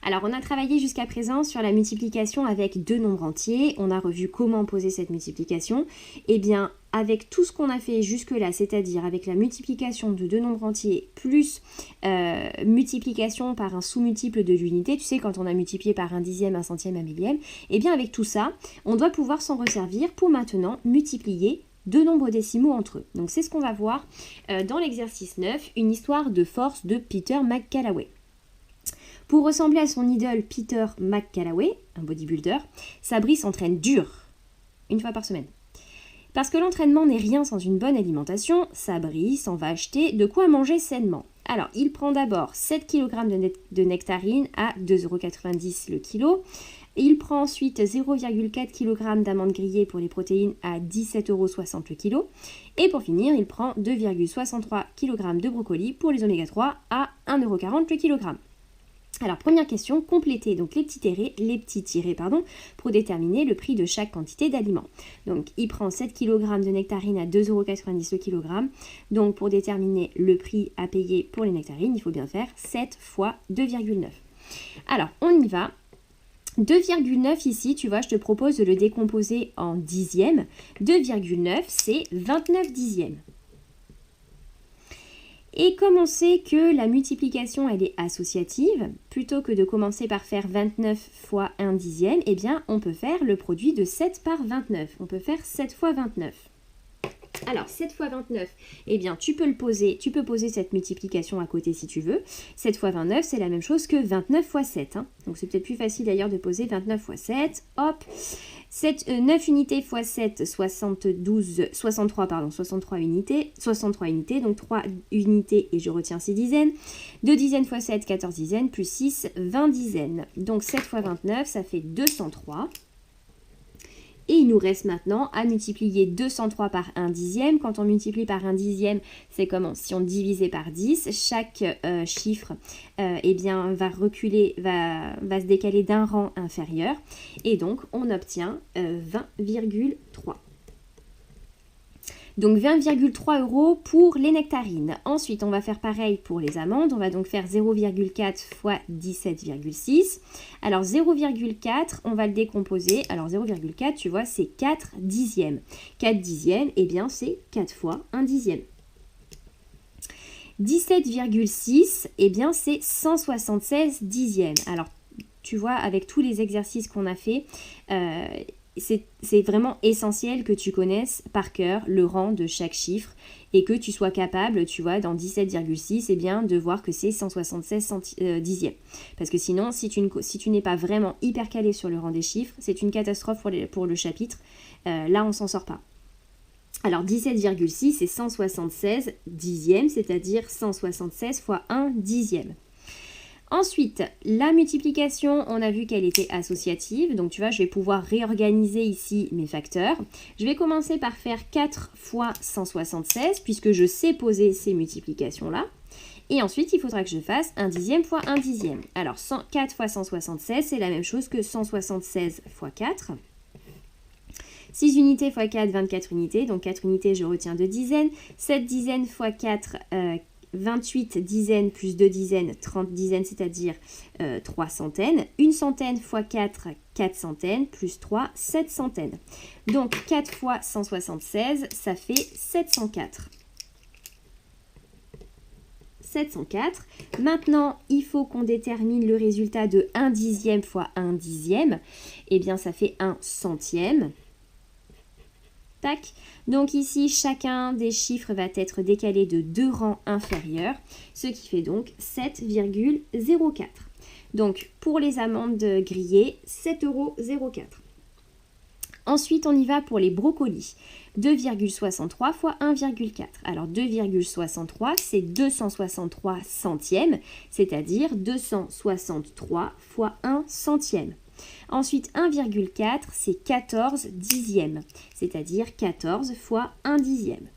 Alors, on a travaillé jusqu'à présent sur la multiplication avec deux nombres entiers. On a revu comment poser cette multiplication. Eh bien, avec tout ce qu'on a fait jusque-là, c'est-à-dire avec la multiplication de deux nombres entiers plus multiplication par un sous-multiple de l'unité, tu sais, quand on a multiplié par un dixième, un centième, un millième, eh bien, avec tout ça, on doit pouvoir s'en resservir pour maintenant multiplier deux nombres décimaux entre eux. Donc, c'est ce qu'on va voir dans l'exercice 9, une histoire de force de Peter McCallaway. Pour ressembler à son idole Peter McCallaway, un bodybuilder, Sabri s'entraîne dur, une fois par semaine. Parce que l'entraînement n'est rien sans une bonne alimentation, Sabri s'en va acheter de quoi manger sainement. Alors, il prend d'abord 7 kg de nectarines à 2,90 € le kilo. Il prend ensuite 0,4 kg d'amandes grillées pour les protéines à 17,60 € le kilo. Et pour finir, il prend 2,63 kg de brocolis pour les oméga 3 à 1,40 € le kilogramme. Alors, première question, complétez donc les petits tirets pour déterminer le prix de chaque quantité d'aliments. Donc, il prend 7 kg de nectarines à 2,90 € le kilogramme. Donc, pour déterminer le prix à payer pour les nectarines, il faut bien faire 7 fois 2,9. Alors, on y va. 2,9 ici, tu vois, je te propose de le décomposer en dixièmes. 2,9, c'est 29 dixièmes. Et comme on sait que la multiplication, elle est associative, plutôt que de commencer par faire 29 fois 1 dixième, eh bien, on peut faire le produit de 7 par 29. On peut faire 7 fois 29. Alors, 7 fois 29, eh bien, tu peux poser cette multiplication à côté si tu veux. 7 fois 29, c'est la même chose que 29 fois 7. Hein. Donc, c'est peut-être plus facile d'ailleurs de poser 29 fois 7. Hop, 9 unités fois 7, 63 unités. Donc, 3 unités et je retiens 6 dizaines. 2 dizaines fois 7, 14 dizaines, plus 6, 20 dizaines. Donc, 7 fois 29, ça fait 203. Et il nous reste maintenant à multiplier 203 par 1 dixième. Quand on multiplie par 1 dixième, c'est comme si on divisait par 10. Chaque chiffre eh bien, va se décaler d'un rang inférieur. Et donc, on obtient 20,3. Donc 20,3 € pour les nectarines. Ensuite, on va faire pareil pour les amandes. On va donc faire 0,4 fois 17,6. Alors 0,4, on va le décomposer. Alors 0,4, tu vois, c'est 4 dixièmes. 4 dixièmes, eh bien, c'est 4 fois 1 dixième. 17,6, eh bien, c'est 176 dixièmes. Alors, tu vois, avec tous les exercices qu'on a fait, c'est vraiment essentiel que tu connaisses par cœur le rang de chaque chiffre et que tu sois capable, tu vois, dans 17,6, eh bien, de voir que c'est 176 dixièmes. Parce que sinon, si tu n'es pas vraiment hyper calé sur le rang des chiffres, c'est une catastrophe pour le chapitre. Là, on s'en sort pas. Alors, 17,6, c'est 176 dixièmes, c'est-à-dire 176 fois 1 dixième. Ensuite, la multiplication, on a vu qu'elle était associative. Donc, tu vois, je vais pouvoir réorganiser ici mes facteurs. Je vais commencer par faire 4 fois 176, puisque je sais poser ces multiplications-là. Et ensuite, il faudra que je fasse 1 dixième fois 1 dixième. Alors, 4 fois 176, c'est la même chose que 176 fois 4. 6 unités fois 4, 24 unités. Donc, 4 unités, je retiens 2 dizaines. 7 dizaines fois 4, 28 dizaines plus 2 dizaines, 30 dizaines, c'est-à-dire 3 centaines. Une centaine fois 4, 4 centaines, plus 3, 7 centaines. Donc 4 fois 176, ça fait 704. 704. Maintenant, il faut qu'on détermine le résultat de 1 dixième fois 1 dixième. Eh bien, ça fait 1 centième. Tac. Donc ici, chacun des chiffres va être décalé de 2 rangs inférieurs, ce qui fait donc 7,04. Donc pour les amandes grillées, 7,04 €. Ensuite, on y va pour les brocolis. 2,63 fois 1,4. Alors 2,63, c'est 263 centièmes, c'est-à-dire 263 fois 1 centième. Ensuite, 1,4, c'est 14 dixièmes, c'est-à-dire 14 fois 1 dixième.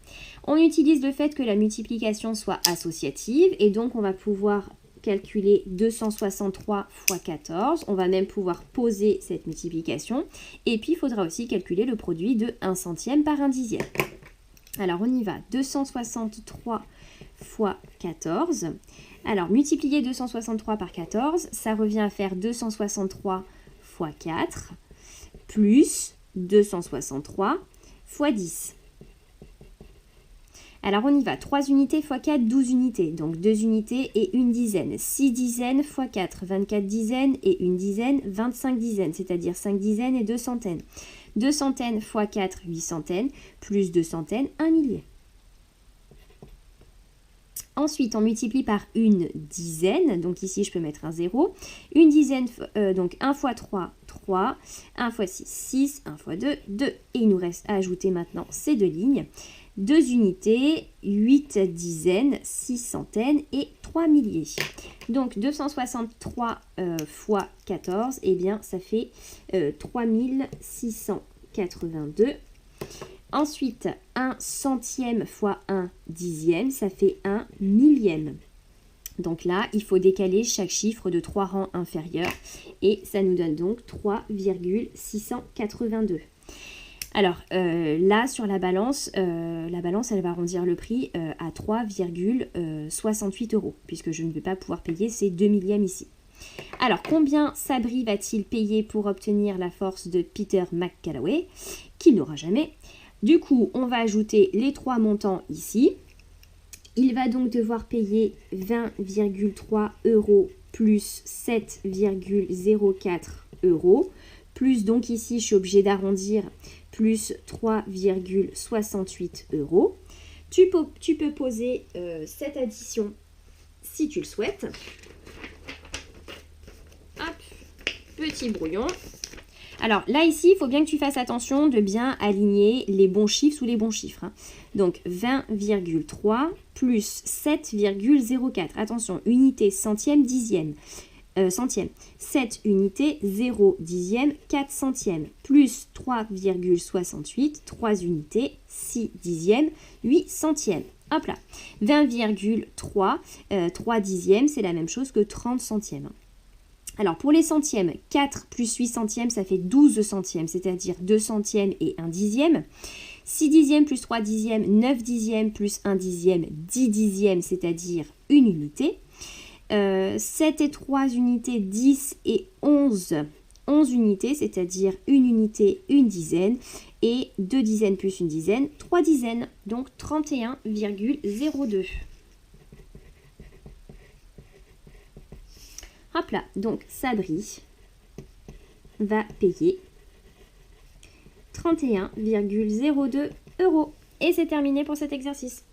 On utilise le fait que la multiplication soit associative et donc on va pouvoir calculer 263 fois 14. On va même pouvoir poser cette multiplication. Et puis, il faudra aussi calculer le produit de 1 centième par 1 dixième. Alors, on y va. 263 fois 14. Alors, multiplier 263 par 14, ça revient à faire 263 fois 4, plus 263 fois 10. Alors, on y va. 3 unités fois 4, 12 unités. Donc, 2 unités et une dizaine. 6 dizaines fois 4, 24 dizaines et une dizaine, 25 dizaines, c'est-à-dire 5 dizaines et 2 centaines. 2 centaines fois 4, 8 centaines, plus 2 centaines, 1 millier. Ensuite, on multiplie par une dizaine. Donc, ici, je peux mettre un 0. Une dizaine, donc 1 fois 3, 3. 1 fois 6, 6. 1 fois 2, 2. Et il nous reste à ajouter maintenant ces deux lignes. 2 unités, 8 dizaines, 6 centaines et 3 milliers. Donc 263 fois 14, eh bien ça fait 3682. Ensuite, 1 centième fois 1 dixième, ça fait 1 millième. Donc là, il faut décaler chaque chiffre de 3 rangs inférieurs et ça nous donne donc 3,682. Alors là, sur la balance, elle va arrondir le prix à 3,68 €, puisque je ne vais pas pouvoir payer ces 2 millièmes ici. Alors, combien Sabri va-t-il payer pour obtenir la force de Peter McCalloway, qu'il n'aura jamais? Du coup, on va ajouter les 3 montants ici. Il va donc devoir payer 20,3 € plus 7,04 €, plus donc ici, je suis obligée d'arrondir, plus 3,68 €. Tu peux poser cette addition si tu le souhaites. Hop, petit brouillon. Alors là, ici, il faut bien que tu fasses attention de bien aligner les bons chiffres sous les bons chiffres. Donc 20,3 plus 7,04. Attention, unité, centième, dixième. Centième. 7 unités, 0 dixième, 4 centièmes. Plus 3,68, 3 unités, 6 dixièmes, 8 centièmes. Hop là. 20,3, 3 dixièmes, c'est la même chose que 30 centièmes. Alors pour les centièmes, 4 plus 8 centièmes, ça fait 12 centièmes, c'est-à-dire 2 centièmes et 1 dixième. 6 dixièmes plus 3 dixièmes, 9 dixièmes plus 1 dixième, 10 dixièmes, c'est-à-dire une unité. 7 et 3 unités, 10 et 11, 11 unités, c'est-à-dire une unité, une dizaine. Et 2 dizaines plus une dizaine, 3 dizaines, donc 31,02. Hop là, donc Sabri va payer 31,02 €. Et c'est terminé pour cet exercice.